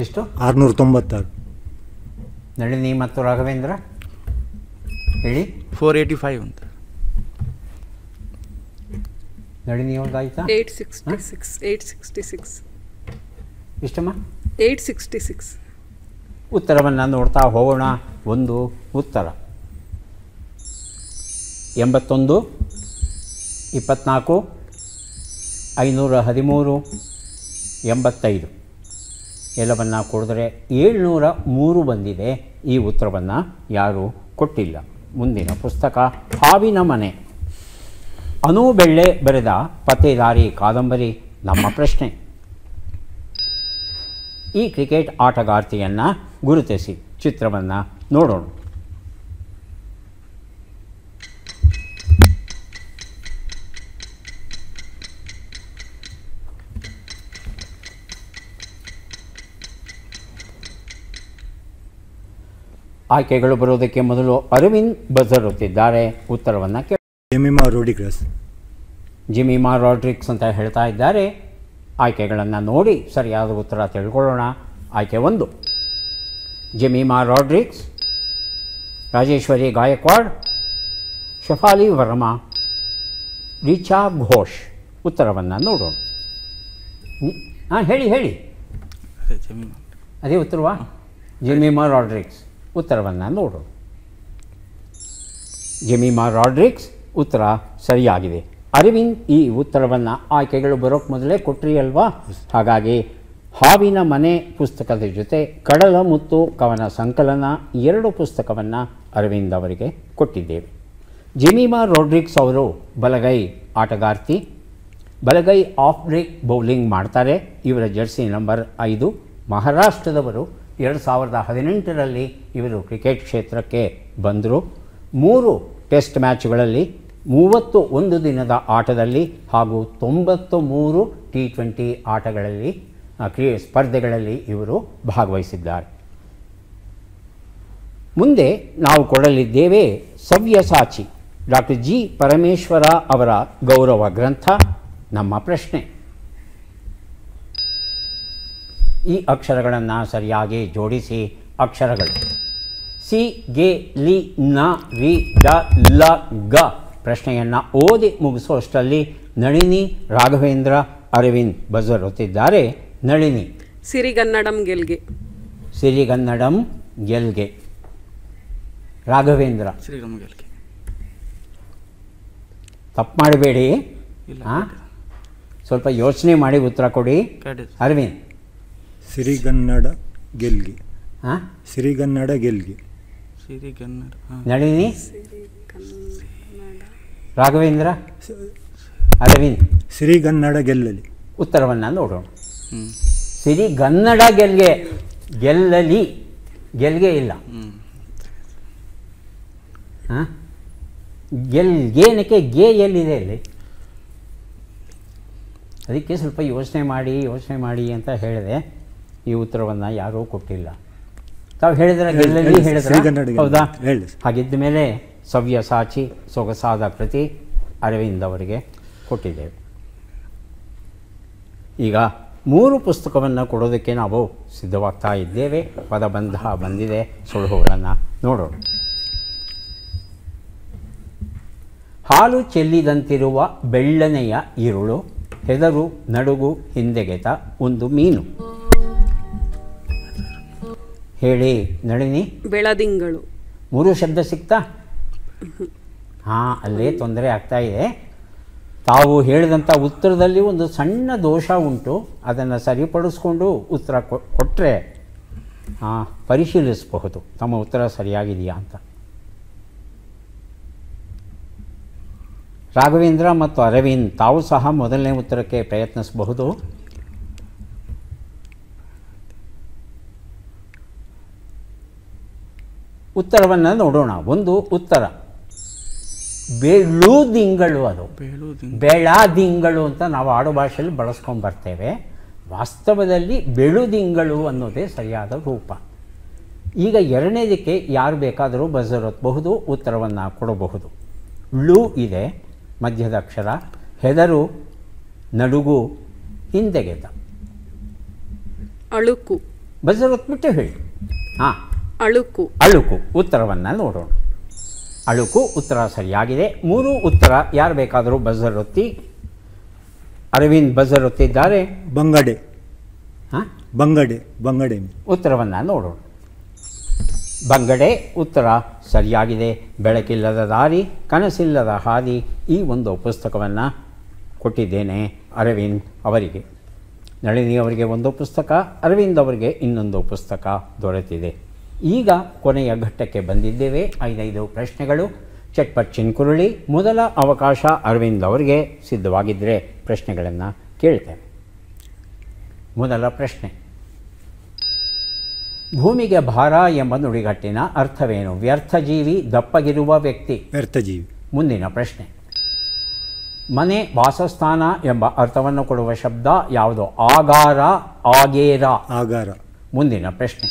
A: ಎಷ್ಟು?
B: 696.
A: ನಳಿನಿ ಮತ್ತು ರಾಘವೇಂದ್ರ ಹೇಳಿ.
D: 485 ಅಂತ.
A: ನಳಿನಿ ಅವ್ರದ್ದಾಯ್ತಾ?
C: 866.
A: ಇಷ್ಟಮ್ಮ
C: 866.
A: ಉತ್ತರವನ್ನು ನೋಡ್ತಾ ಹೋಗೋಣ. ಒಂದು ಉತ್ತರ 81, 24, 513, 85 ಎಲ್ಲವನ್ನು ಕೊಡಿದ್ರೆ 703 ಬಂದಿದೆ. ಈ ಉತ್ತರವನ್ನು ಯಾರೂ ಕೊಟ್ಟಿಲ್ಲ. ಮುಂದಿನ ಪುಸ್ತಕ ಹಾವಿನ ಮನೆ. ಅನು ಬೆಳ್ಳೆ ಬರೆದ ಪತ್ತೇದಾರಿ ಕಾದಂಬರಿ ನಮ್ಮ ಪ್ರಶ್ನೆ. ಈ ಕ್ರಿಕೆಟ್ ಆಟಗಾರ್ತಿಯನ್ನು ಗುರುತಿಸಿ. ಚಿತ್ರವನ್ನು ನೋಡೋಣ. ಆಯ್ಕೆಗಳು ಬರುವುದಕ್ಕೆ ಮೊದಲು ಅರವಿಂದ್ ಬಜರ್ ಒತ್ತಿದ್ದಾರೆ. ಉತ್ತರವನ್ನು ಕೇಳಿ.
B: ಜೆಮಿಮಾ ರೋಡ್ರಿಗಸ್.
A: ಜಿಮಿಮಾ ರಾಡ್ರಿಕ್ಸ್ ಅಂತ ಹೇಳ್ತಾ ಇದ್ದಾರೆ. ಆಯ್ಕೆಗಳನ್ನು ನೋಡಿ ಸರಿಯಾದ ಉತ್ತರ ತಿಳ್ಕೊಳ್ಳೋಣ. ಆಯ್ಕೆ 1 ಜೆಮಿಮಾ ರಾಡ್ರಿಕ್ಸ್, ರಾಜೇಶ್ವರಿ ಗಾಯಕ್ವಾಡ್, ಶಫಾಲಿ ವರ್ಮಾ, ರಿಚಾ ಘೋಷ್. ಉತ್ತರವನ್ನು ನೋಡೋಣ. ಹೇಳಿ
D: ಅದೇ ಜಮೀನು.
A: ಅದೇ ಉತ್ತರವಾ? ಜೆಮಿಮಾ ರಾಡ್ರಿಕ್ಸ್. ಉತ್ತರವನ್ನು ನೋಡೋಣ. ಜೆಮಿಮಾ ರಾಡ್ರಿಕ್ಸ್ ಉತ್ತರ ಸರಿಯಾಗಿದೆ. ಅರವಿಂದ್ ಈ ಉತ್ತರವನ್ನು ಆಯ್ಕೆಗಳು ಬರೋಕ್ಕೆ ಮೊದಲೇ ಕೊಟ್ರಿ ಅಲ್ವಾ? ಹಾಗಾಗಿ ಹಾವಿನ ಮನೆ ಪುಸ್ತಕದ ಜೊತೆ ಕಡಲ ಮುತ್ತು ಕವನ ಸಂಕಲನ 2 ಪುಸ್ತಕವನ್ನು ಅರವಿಂದ್ ಅವರಿಗೆ ಕೊಟ್ಟಿದ್ದೇವೆ. ಜೆಮಿಮಾ ರೋಡ್ರಿಗ್ಸ್ ಅವರು ಬಲಗೈ ಆಟಗಾರ್ತಿ. ಬಲಗೈ ಆಫ್ ಬ್ರೇಕ್ ಬೌಲಿಂಗ್ ಮಾಡ್ತಾರೆ. ಇವರ ಜರ್ಸಿ ನಂಬರ್ 5. ಮಹಾರಾಷ್ಟ್ರದವರು. 2018ರಲ್ಲಿ ಇವರು ಕ್ರಿಕೆಟ್ ಕ್ಷೇತ್ರಕ್ಕೆ ಬಂದರು. 3 ಟೆಸ್ಟ್ ಮ್ಯಾಚ್ಗಳಲ್ಲಿ, 31 ದಿನದ ಆಟದಲ್ಲಿ ಹಾಗೂ 93 T20 ಆಟಗಳಲ್ಲಿ ಸ್ಪರ್ಧೆಗಳಲ್ಲಿ ಇವರು ಭಾಗವಹಿಸಿದ್ದಾರೆ. ಮುಂದೆ ನಾವು ಕೊಡಲಿದ್ದೇವೆ ಸವ್ಯಸಾಚಿ ಡಾಕ್ಟರ್ ಜಿ ಪರಮೇಶ್ವರ ಅವರ ಗೌರವ ಗ್ರಂಥ ನಮ್ಮ ಪ್ರಶ್ನೆ. ಈ ಅಕ್ಷರಗಳನ್ನು ಸರಿಯಾಗಿ ಜೋಡಿಸಿ. ಅಕ್ಷರಗಳು ಸಿ, ಗೆ, ಲಿ, ನ, ರಿ, ಡ, ಲ, ಗ. ಪ್ರಶ್ನೆಯನ್ನು ಓದಿ ಮುಗಿಸುವಷ್ಟರಲ್ಲಿ ನಳಿನಿ, ರಾಘವೇಂದ್ರ, ಅರವಿಂದ್ ಬಜರ್ ಒತ್ತಿದ್ದಾರೆ. ನಳಿನಿ.
C: ಸಿರಿಗನ್ನಡಂ ಗೆಲ್ಗೆ.
A: ಸಿರಿಗನ್ನಡಂ ಗೆಲ್ಗೆ. ರಾಘವೇಂದ್ರ.
D: ಶ್ರೀರಾಮ ಗೆಲ್ಗೆ.
A: ತಪ್ಪು ಮಾಡಬೇಡಿ.
D: ಇಲ್ಲ.
A: ಸ್ವಲ್ಪ ಯೋಚನೆ ಮಾಡಿ ಉತ್ತರ ಕೊಡಿ.
D: ಕರೆಕ್ಟ್.
A: ಅರವಿಂದ್.
B: ಸಿರಿಗನ್ನಡ ಗೆಲ್ಗೆ.
A: ಹಾಂ,
B: ಸಿರಿಗನ್ನಡ ಗೆಲ್ಗೆ.
D: ಸಿರಿಗನ್ನಡ.
A: ನಳಿನಿ, ರಾಘವೇಂದ್ರ, ಅರವಿಂದ್.
B: ಸಿರಿಗನ್ನಡ ಗೆಲ್ಲಲಿ.
A: ಉತ್ತರವನ್ನು ನೋಡೋಣ.
D: ಹ್ಞೂ.
A: ಸಿರಿಗನ್ನಡ ಗೆಲ್ಗೆ. ಗೆಲ್ಲಲಿ, ಗೆಲ್ಗೆ ಇಲ್ಲ. ಹಾಂ, ಗೆಲ್ಗೇನಕ್ಕೆ ಗೆ ಎಲ್ಲಿದೆ ಇಲ್ಲಿ? ಅದಕ್ಕೆ ಸ್ವಲ್ಪ ಯೋಚನೆ ಮಾಡಿ ಅಂತ ಹೇಳಿದೆ. ಈ ಉತ್ತರವನ್ನು ಯಾರೂ ಕೊಟ್ಟಿಲ್ಲ. ತಾವು ಹೇಳಿದ್ರೆ ಗೆಲ್ಲಲಿ ಹೇಳಿದ್ರೆ ಹೌದಾ? ಹಾಗಿದ್ದ ಮೇಲೆ ಸವ್ಯಸಾಚಿ ಸೊಗಸಾದ ಕೃತಿ ಅರವಿಂದ್ ಅವರಿಗೆ ಕೊಟ್ಟಿದ್ದೇವೆ. ಈಗ 3 ಪುಸ್ತಕವನ್ನು ಕೊಡೋದಕ್ಕೆ ನಾವು ಸಿದ್ಧವಾಗ್ತಾ ಇದ್ದೇವೆ. ಪದಬಂಧ ಬಂದಿದೆ. ಸುಳುಹುಗಳನ್ನು ನೋಡೋಣ. ಹಾಲು ಚೆಲ್ಲಿದಂತಿರುವ ಬೆಳ್ಳನೆಯ ಇರುಳು, ಹೆದರು ನಡುಗು ಹಿಂದೆಗೆತ ಒಂದು ಮೀನು. ಹೇಳಿ ನಳಿನಿ.
C: ಬೆಳದಿಂಗಳು.
A: 3 ಶಬ್ದ ಸಿಗ್ತಾ? ಹಾಂ, ಅಲ್ಲೇ ತೊಂದರೆ ಆಗ್ತಾ ಇದೆ. ತಾವು ಹೇಳಿದಂಥ ಉತ್ತರದಲ್ಲಿ ಒಂದು ಸಣ್ಣ ದೋಷ ಉಂಟು. ಅದನ್ನು ಸರಿಪಡಿಸ್ಕೊಂಡು ಉತ್ತರ ಕೊಟ್ಟರೆ ಪರಿಶೀಲಿಸಬಹುದು ತಮ್ಮ ಉತ್ತರ ಸರಿಯಾಗಿದೆಯಾ ಅಂತ. ರಾಘವೇಂದ್ರ ಮತ್ತು ಅರವಿಂದ್ ತಾವು ಸಹ ಮೊದಲನೇ ಉತ್ತರಕ್ಕೆ ಪ್ರಯತ್ನಿಸಬಹುದು. ಉತ್ತರವನ್ನು ನೋಡೋಣ. ಒಂದು ಉತ್ತರ ಬೆಳುದಿಂಗಳು. ಅದು ಬೆಳದಿಂಗಳು ಅಂತ ನಾವು ಆಡು ಭಾಷೆಯಲ್ಲಿ ಬಳಸ್ಕೊಂಡು ಬರ್ತೇವೆ. ವಾಸ್ತವದಲ್ಲಿ ಬೆಳುದಿಂಗಳು ಅನ್ನೋದೇ ಸರಿಯಾದ ರೂಪ. ಈಗ ಎರಡನೇದಕ್ಕೆ ಯಾರು ಬೇಕಾದರೂ ಬಜರ್ ಒತ್ತಬಹುದು, ಉತ್ತರವನ್ನು ಕೊಡಬಹುದು. ಳು ಇದೆ ಮಧ್ಯದ ಅಕ್ಷರ. ಹೆದರು ನಡುಗು ಹಿಂದೆಗೆತ.
C: ಅಳುಕು.
A: ಬಜರ್ ಒತ್ಬಿಟ್ಟು ಹೇಳಿ. ಹಾಂ,
C: ಅಳುಕು.
A: ಅಳುಕು. ಉತ್ತರವನ್ನು ನೋಡೋಣ. ಅಳುಕು ಉತ್ತರ ಸರಿಯಾಗಿದೆ. 3 ಉತ್ತರ ಯಾರು ಬೇಕಾದರೂ ಬಜರ್ ಒತ್ತಿ. ಅರವಿಂದ್ ಬಜರ್ ಒತ್ತಿದ್ದಾರೆ.
B: ಬಂಗಡೆ.
A: ಹಾಂ,
B: ಬಂಗಡೆ.
A: ಉತ್ತರವನ್ನು ನೋಡೋಣ. ಬಂಗಡೆ ಉತ್ತರ ಸರಿಯಾಗಿದೆ. ಬೆಳಕಿಲ್ಲದ ದಾರಿ, ಕನಸಿಲ್ಲದ ಹಾದಿ, ಈ ಒಂದು ಪುಸ್ತಕವನ್ನು ಕೊಟ್ಟಿದ್ದೇನೆ ಅರವಿಂದ್ ಅವರಿಗೆ. ನಳಿನಿ ಅವರಿಗೆ ಒಂದು ಪುಸ್ತಕ, ಅರವಿಂದ್ ಅವರಿಗೆ ಇನ್ನೊಂದು ಪುಸ್ತಕ ದೊರೆತಿದೆ. ಈಗ ಕೊನೆಯ ಘಟ್ಟಕ್ಕೆ ಬಂದಿದ್ದೇವೆ. 5 ಪ್ರಶ್ನೆಗಳು. ಚಟ್ಪಟ್ ಚಿನ್ಕುರುಳಿ. ಮೊದಲ ಅವಕಾಶ ಅರವಿಂದ್ ಅವರಿಗೆ. ಸಿದ್ಧವಾಗಿದ್ದರೆ ಪ್ರಶ್ನೆಗಳನ್ನು ಕೇಳ್ತೇವೆ. ಮೊದಲ ಪ್ರಶ್ನೆ, ಭೂಮಿಗೆ ಭಾರ ಎಂಬ ನುಡಿಗಟ್ಟಿನ ಅರ್ಥವೇನು? ವ್ಯರ್ಥಜೀವಿ, ದಪ್ಪಗಿರುವ ವ್ಯಕ್ತಿ.
B: ವ್ಯರ್ಥಜೀವಿ.
A: ಮುಂದಿನ ಪ್ರಶ್ನೆ, ಮನೆ, ವಾಸಸ್ಥಾನ ಎಂಬ ಅರ್ಥವನ್ನು ಕೊಡುವ ಶಬ್ದ ಯಾವುದು? ಆಗಾರ, ಆಗೇರ.
B: ಆಗಾರ.
A: ಮುಂದಿನ ಪ್ರಶ್ನೆ,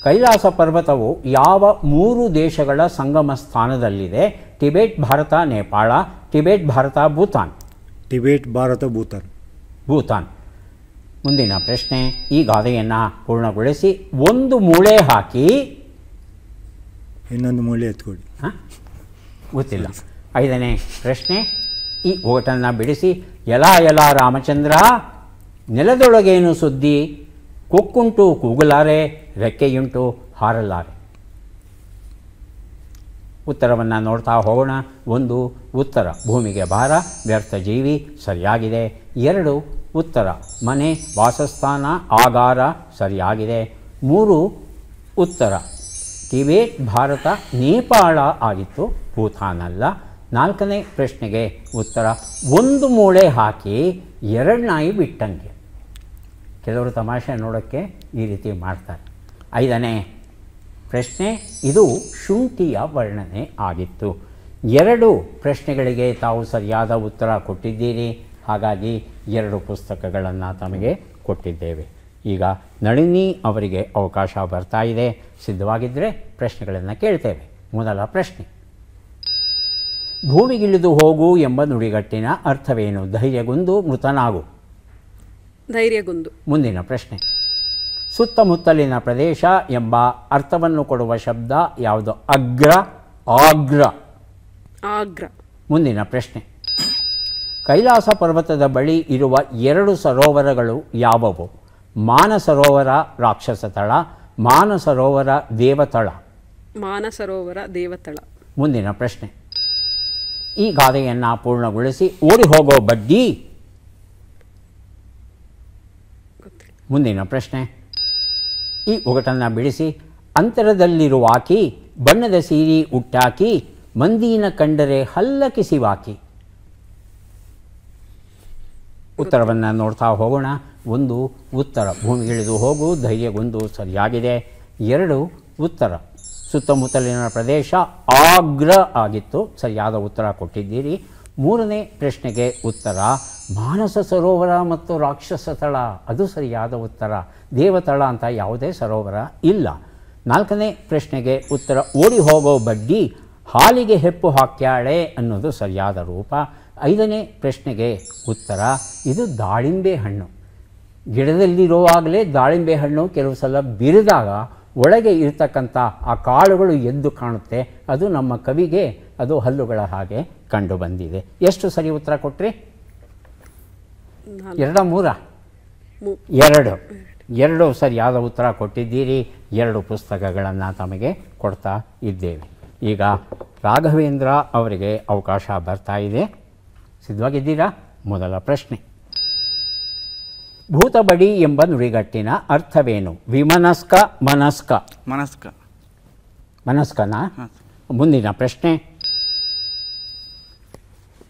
A: ಕೈಲಾಸ ಪರ್ವತವು ಯಾವ 3 ದೇಶಗಳ ಸಂಗಮ ಸ್ಥಾನದಲ್ಲಿದೆ? Tibet, Bharat, Nepal. Tibet, Bharat, Bhutan.
B: Tibet, Bharat, Bhutan.
A: ಮುಂದಿನ ಪ್ರಶ್ನೆ, ಈ ಗಾದೆಯನ್ನು ಪೂರ್ಣಗೊಳಿಸಿ. ಒಂದು ಮೂಳೆ ಹಾಕಿ
B: ಇನ್ನೊಂದು ಮೂಳೆ ಎತ್ಕೊಡಿ.
A: ಗೊತ್ತಿಲ್ಲ. 5ನೇ ಪ್ರಶ್ನೆ, ಈ ಓಟನ್ನು ಬಿಡಿಸಿ. ಎಲ ಎಲ ರಾಮಚಂದ್ರ, ನೆಲದೊಳಗೇನು ಸುದ್ದಿ? ಕೊಕ್ಕುಂಟು ಕೂಗಲಾರೆ, ರೆಕ್ಕೆಯುಂಟು ಹಾರಲಾರೆ. ಉತ್ತರವನ್ನು ನೋಡ್ತಾ ಹೋಗೋಣ. 1 ಉತ್ತರ ಭೂಮಿಗೆ ಭಾರ, ವ್ಯರ್ಥ ಜೀವಿ, ಸರಿಯಾಗಿದೆ. 2 ಉತ್ತರ ಮನೆ, ವಾಸಸ್ಥಾನ, ಆಗಾರ, ಸರಿಯಾಗಿದೆ. 3 ಉತ್ತರ ಟಿಬೆಟ್, ಭಾರತ, ನೇಪಾಳ ಆಗಿತ್ತು, ಭೂತಾನ್ ಅಲ್ಲ. 4ನೇ ಪ್ರಶ್ನೆಗೆ ಉತ್ತರ ಒಂದು ಮೂಳೆ ಹಾಕಿ 2 ನಾಯಿ ಬಿಟ್ಟಂಗೆ. ಕೆಲವರು ತಮಾಷೆ ನೋಡೋಕ್ಕೆ ಈ ರೀತಿ ಮಾಡ್ತಾರೆ. 5ನೇ ಪ್ರಶ್ನೆ, ಇದು ಶುಂಠಿಯ ವರ್ಣನೆ ಆಗಿತ್ತು. 2 ಪ್ರಶ್ನೆಗಳಿಗೆ ತಾವು ಸರಿಯಾದ ಉತ್ತರ ಕೊಟ್ಟಿದ್ದೀರಿ. ಹಾಗಾಗಿ 2 ಪುಸ್ತಕಗಳನ್ನು ತಮಗೆ ಕೊಟ್ಟಿದ್ದೇವೆ. ಈಗ ನಳಿನಿ ಅವರಿಗೆ ಅವಕಾಶ ಬರ್ತಾ ಇದೆ. ಸಿದ್ಧವಾಗಿದ್ದರೆ ಪ್ರಶ್ನೆಗಳನ್ನು ಕೇಳ್ತೇವೆ. ಮೊದಲ ಪ್ರಶ್ನೆ, ಭೂಮಿಗಿಳಿದು ಹೋಗು ಎಂಬ ನುಡಿಗಟ್ಟಿನ ಅರ್ಥವೇನು? ಧೈರ್ಯಗುಂದು, ಮೃತನಾಗು.
C: ಧೈರ್ಯಗುಂದು.
A: ಮುಂದಿನ ಪ್ರಶ್ನೆ, ಸುತ್ತಮುತ್ತಲಿನ ಪ್ರದೇಶ ಎಂಬ ಅರ್ಥವನ್ನು ಕೊಡುವ ಶಬ್ದ ಯಾವುದು? ಅಗ್ರ, ಆಗ್ರ.
C: ಆಗ್ರ.
A: ಮುಂದಿನ ಪ್ರಶ್ನೆ, ಕೈಲಾಸ ಪರ್ವತದ ಬಳಿ ಇರುವ 2 ಸರೋವರಗಳು ಯಾವುವು? ಮಾನಸರೋವರ, ರಾಕ್ಷಸ ತಳ. ಮಾನಸರೋವರ, ದೇವತಳ.
C: ಮಾನಸರೋವರ, ದೇವತಳ.
A: ಮುಂದಿನ ಪ್ರಶ್ನೆ, ಈ ಗಾದೆಯನ್ನು ಪೂರ್ಣಗೊಳಿಸಿ. ಓಡಿ ಹೋಗೋ ಬಡ್ಡಿ. ಮುಂದಿನ ಪ್ರಶ್ನೆ, ಈ ಒಗಟನ್ನು ಬಿಡಿಸಿ. ಅಂತರದಲ್ಲಿರುವಾಕಿ, ಬಣ್ಣದ ಸೀರೆ ಉಟ್ಟಾಕಿ, ಮಂದಿನ ಕಂಡರೆ ಹಲ್ಲಕಿಸಿವಾಕಿ. ಉತ್ತರವನ್ನು ನೋಡ್ತಾ ಹೋಗೋಣ. 1 ಉತ್ತರ ಭೂಮಿಗಿಳಿದು ಹೋಗು, ಧೈರ್ಯಗೊಂದು, ಸರಿಯಾಗಿದೆ. 2 ಉತ್ತರ ಸುತ್ತಮುತ್ತಲಿನ ಪ್ರದೇಶ ಆಗ್ರ ಆಗಿತ್ತು, ಸರಿಯಾದ ಉತ್ತರ ಕೊಟ್ಟಿದ್ದೀರಿ. 3ನೇ ಪ್ರಶ್ನೆಗೆ ಉತ್ತರ ಮಾನಸ ಸರೋವರ ಮತ್ತು ರಾಕ್ಷಸ ತಳ, ಅದು ಸರಿಯಾದ ಉತ್ತರ. ದೇವತಳ ಅಂತ ಯಾವುದೇ ಸರೋವರ ಇಲ್ಲ. 4ನೇ ಪ್ರಶ್ನೆಗೆ ಉತ್ತರ ಓಡಿ ಹೋಗೋ ಬಡ್ಡಿ, ಹಾಲಿಗೆ ಹೆಪ್ಪು ಹಾಕ್ಯಾಳೆ ಅನ್ನೋದು ಸರಿಯಾದ ರೂಪ. 5ನೇ ಪ್ರಶ್ನೆಗೆ ಉತ್ತರ ಇದು ದಾಳಿಂಬೆ ಹಣ್ಣು. ಗಿಡದಲ್ಲಿರುವಾಗಲೇ ದಾಳಿಂಬೆ ಹಣ್ಣು ಕೆಲವು ಸಲ ಬಿರಿದಾಗ ಒಳಗೆ ಇರ್ತಕ್ಕಂಥ ಆ ಕಾಳುಗಳು ಎದ್ದು ಕಾಣುತ್ತೆ. ಅದು ನಮ್ಮ ಕವಿಗೆ ಅದು ಹಲ್ಲುಗಳ ಹಾಗೆ ಕಂಡು ಬಂದಿದೆ. ಎಷ್ಟು ಸರಿ ಉತ್ತರ ಕೊಟ್ರಿ? 2 2 ಸರಿಯಾದ ಉತ್ತರ ಕೊಟ್ಟಿದ್ದೀರಿ. 2 ಪುಸ್ತಕಗಳನ್ನು ತಮಗೆ ಕೊಡ್ತಾ ಇದ್ದೇವೆ. ಈಗ ರಾಘವೇಂದ್ರ ಅವರಿಗೆ ಅವಕಾಶ ಬರ್ತಾ ಇದೆ. ಸಿದ್ಧವಾಗಿದ್ದೀರಾ? ಮೊದಲ ಪ್ರಶ್ನೆ, ಭೂತಬಡಿ ಎಂಬ ನುಡಿಗಟ್ಟಿನ ಅರ್ಥವೇನು? ವಿಮನಸ್ಕ, ಮನಸ್ಕ. ಮನಸ್ಕನಾ? ಮುಂದಿನ ಪ್ರಶ್ನೆ,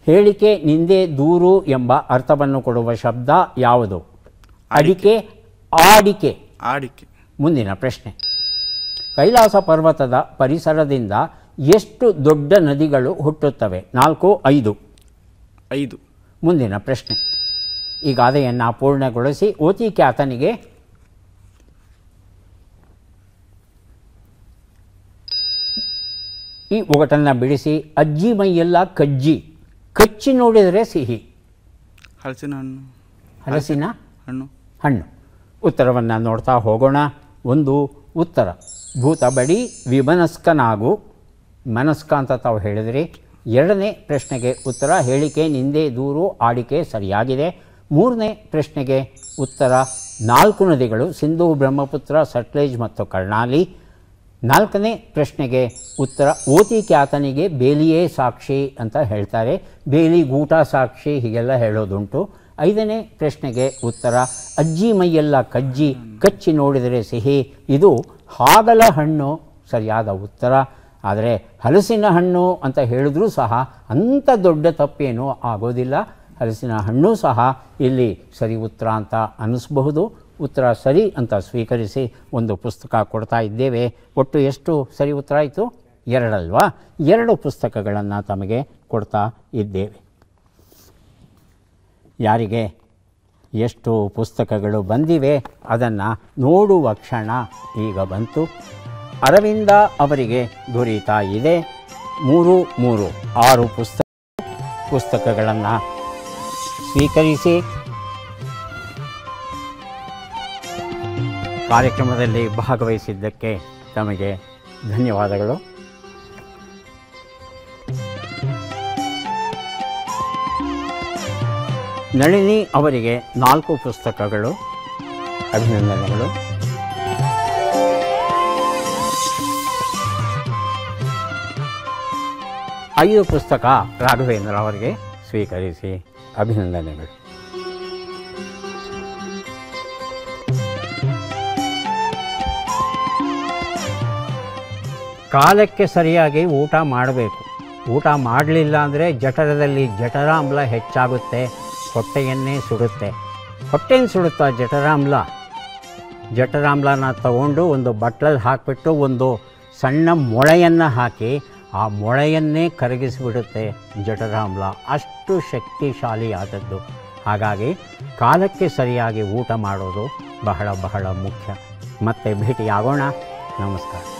A: ಹೇಳಿಕೆ, ನಿಂದೆ, ದೂರು ಎಂಬ ಅರ್ಥವನ್ನು ಕೊಡುವ ಶಬ್ದ ಯಾವುದು? ಅಡಿಕೆ, ಆಡಿಕೆ. ಮುಂದಿನ ಪ್ರಶ್ನೆ, ಕೈಲಾಸ ಪರ್ವತದ ಪರಿಸರದಿಂದ ಎಷ್ಟು ದೊಡ್ಡ ನದಿಗಳು ಹುಟ್ಟುತ್ತವೆ? 4, 5. ಮುಂದಿನ ಪ್ರಶ್ನೆ, ಈ ಗಾದೆಯನ್ನು ಪೂರ್ಣಗೊಳಿಸಿ. ಓತಿ ಖ್ಯಾತನಿಗೆ ಈ ಒಗಟನ್ನು ಬಿಡಿಸಿ. ಅಜ್ಜಿ ಮೈಯೆಲ್ಲ ಕಜ್ಜಿ, ಕಚ್ಚಿ ನೋಡಿದರೆ ಸಿಹಿ. ಹಲಸಿನ ಹಣ್ಣು. ಉತ್ತರವನ್ನು ನೋಡ್ತಾ ಹೋಗೋಣ. 1 ಉತ್ತರ ಭೂತಬಡಿ, ವಿಮನಸ್ಕನಾಗು, ಮನಸ್ಕ ಅಂತ ತಾವು ಹೇಳಿದ್ರಿ. 2ನೇ ಪ್ರಶ್ನೆಗೆ ಉತ್ತರ ಹೇಳಿಕೆ, ನಿಂದೆ, ದೂರು, ಆಡಿಕೆ, ಸರಿಯಾಗಿದೆ. 3ನೇ ಪ್ರಶ್ನೆಗೆ ಉತ್ತರ 4 ನದಿಗಳು ಸಿಂಧೂ, ಬ್ರಹ್ಮಪುತ್ರ, ಸಟ್ಲೇಜ್ ಮತ್ತು ಕರ್ಣಾಲಿ. 4ನೇ ಪ್ರಶ್ನೆಗೆ ಉತ್ತರ ಓತಿ ಖ್ಯಾತನಿಗೆ ಬೇಲಿಯೇ ಸಾಕ್ಷಿ ಅಂತ ಹೇಳ್ತಾರೆ. ಬೇಲಿ ಗೂಟ ಸಾಕ್ಷಿ ಹೀಗೆಲ್ಲ ಹೇಳೋದುಂಟು. 5ನೇ ಪ್ರಶ್ನೆಗೆ ಉತ್ತರ ಅಜ್ಜಿ ಮೈಯೆಲ್ಲ ಕಜ್ಜಿ, ಕಚ್ಚಿ ನೋಡಿದರೆ ಸಿಹಿ. ಇದು ಹಾಗಲ ಹಣ್ಣು ಸರಿಯಾದ ಉತ್ತರ. ಆದರೆ ಹಲಸಿನ ಹಣ್ಣು ಅಂತ ಹೇಳಿದ್ರೂ ಸಹ ಅಂಥ ದೊಡ್ಡ ತಪ್ಪೇನೂ ಆಗೋದಿಲ್ಲ. ಹಲಸಿನ ಹಣ್ಣು ಸಹ ಇಲ್ಲಿ ಸರಿ ಉತ್ತರ ಅಂತ ಅನ್ನಿಸ್ಬಹುದು. ಉತ್ತರ ಸರಿ ಅಂತ ಸ್ವೀಕರಿಸಿ ಒಂದು ಪುಸ್ತಕ ಕೊಡ್ತಾ ಇದ್ದೇವೆ. ಒಟ್ಟು ಎಷ್ಟು ಸರಿ ಉತ್ತರ ಆಯಿತು? 2 ಅಲ್ವಾ? 2 ಪುಸ್ತಕಗಳನ್ನು ತಮಗೆ ಕೊಡ್ತಾ ಇದ್ದೇವೆ. ಯಾರಿಗೆ ಎಷ್ಟು ಪುಸ್ತಕಗಳು ಬಂದಿವೆ ಅದನ್ನು ನೋಡುವ ಕ್ಷಣ ಈಗ ಬಂತು. ಅರವಿಂದ ಅವರಿಗೆ ದೊರೀತಾ ಇದೆ 6 ಪುಸ್ತಕಗಳನ್ನು ಸ್ವೀಕರಿಸಿ ಕಾರ್ಯಕ್ರಮದಲ್ಲಿ ಭಾಗವಹಿಸಿದ್ದಕ್ಕೆ ತಮಗೆ ಧನ್ಯವಾದಗಳು. ನಳಿನಿ ಅವರಿಗೆ 4 ಪುಸ್ತಕಗಳು, ಅಭಿನಂದನೆಗಳು. ಐದು ಪುಸ್ತಕ ರಾಘವೇಂದ್ರ ಅವರಿಗೆ ಸ್ವೀಕರಿಸಿ ಅಭಿನಂದನೆಗಳು. ಕಾಲಕ್ಕೆ ಸರಿಯಾಗಿ ಊಟ ಮಾಡಬೇಕು. ಊಟ ಮಾಡಲಿಲ್ಲ ಅಂದರೆ ಜಠರದಲ್ಲಿ ಜಠರಾಮ್ಲ ಹೆಚ್ಚಾಗುತ್ತೆ, ಹೊಟ್ಟೆಯನ್ನೇ ಸುಡುತ್ತೆ. ಹೊಟ್ಟೆಯನ್ನು ಸುಡುತ್ತಾ ಜಠರಾಮ್ಲನ ತಗೊಂಡು ಒಂದು ಬಟ್ಲಲ್ಲಿ ಹಾಕಿಬಿಟ್ಟು ಒಂದು ಸಣ್ಣ ಮೊಳೆಯನ್ನು ಹಾಕಿ ಆ ಮೊಳೆಯನ್ನೇ ಕರಗಿಸಿಬಿಡುತ್ತೆ ಜಠರಾಮ್ಲ. ಅಷ್ಟು ಶಕ್ತಿಶಾಲಿಯಾದದ್ದು. ಹಾಗಾಗಿ ಕಾಲಕ್ಕೆ ಸರಿಯಾಗಿ ಊಟ ಮಾಡೋದು ಬಹಳ ಬಹಳ ಮುಖ್ಯ. ಮತ್ತೆ ಭೇಟಿಯಾಗೋಣ. ನಮಸ್ಕಾರ.